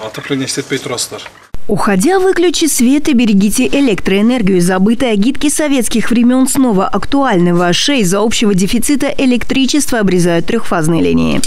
Отопление істетпей тұрасыздар. Уходя, выключи свет и берегите электроэнергию. Забытые агитки советских времен снова актуальны. В Аше из-за общего дефицита электричества обрезают трехфазные линии.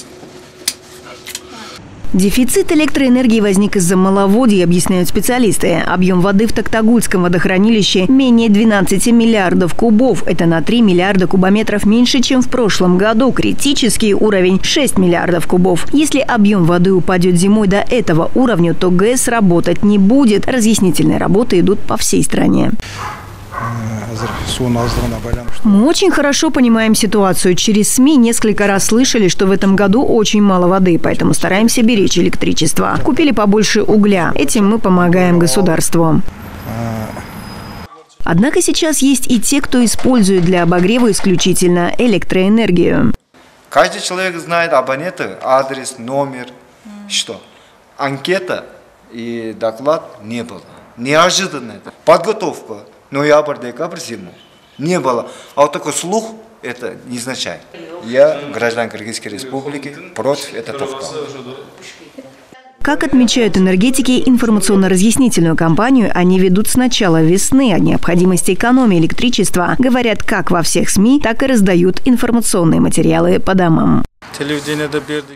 Дефицит электроэнергии возник из-за маловодья, объясняют специалисты. Объем воды в Токтагульском водохранилище менее 12 миллиардов кубов. Это на 3 миллиарда кубометров меньше, чем в прошлом году. Критический уровень – 6 миллиардов кубов. Если объем воды упадет зимой до этого уровня, то ГЭС работать не будет. Разъяснительные работы идут по всей стране. Мы очень хорошо понимаем ситуацию. Через СМИ несколько раз слышали, что в этом году очень мало воды, поэтому стараемся беречь электричество. Купили побольше угля. Этим мы помогаем государству. Однако сейчас есть и те, кто использует для обогрева исключительно электроэнергию. Каждый человек знает абонента, адрес, номер, что. Анкета и доклад не было. Неожиданно это. Подготовка. Ноябрь-декабрь зиму не было. А вот такой слух это не означает. Я, гражданин Кыргызской республики, против этого. Как отмечают энергетики, информационно-разъяснительную кампанию они ведут с начала весны. О необходимости экономии электричества говорят как во всех СМИ, так и раздают информационные материалы по домам.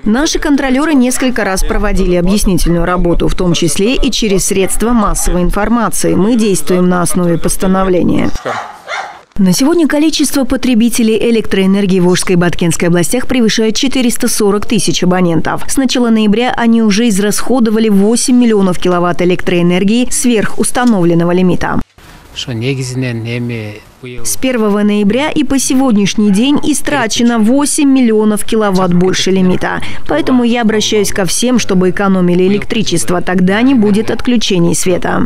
Наши контролеры несколько раз проводили объяснительную работу, в том числе и через средства массовой информации. Мы действуем на основе постановления. На сегодня количество потребителей электроэнергии в Волжской и Баткенской областях превышает 440 тысяч абонентов. С начала ноября они уже израсходовали 8 миллионов киловатт электроэнергии сверх установленного лимита. С 1 ноября и по сегодняшний день истрачено 8 миллионов киловатт больше лимита. Поэтому я обращаюсь ко всем, чтобы экономили электричество. Тогда не будет отключений света.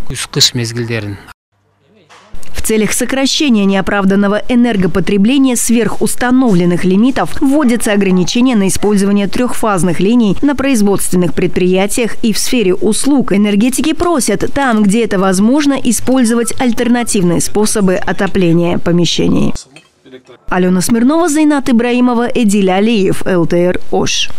В целях сокращения неоправданного энергопотребления сверхустановленных лимитов вводятся ограничения на использование трехфазных линий на производственных предприятиях и в сфере услуг. Энергетики просят там, где это возможно, использовать альтернативные способы отопления помещений. Алена Смирнова, Зайнат Ибраимова, Эдиль Алиев, ЛТР Ош.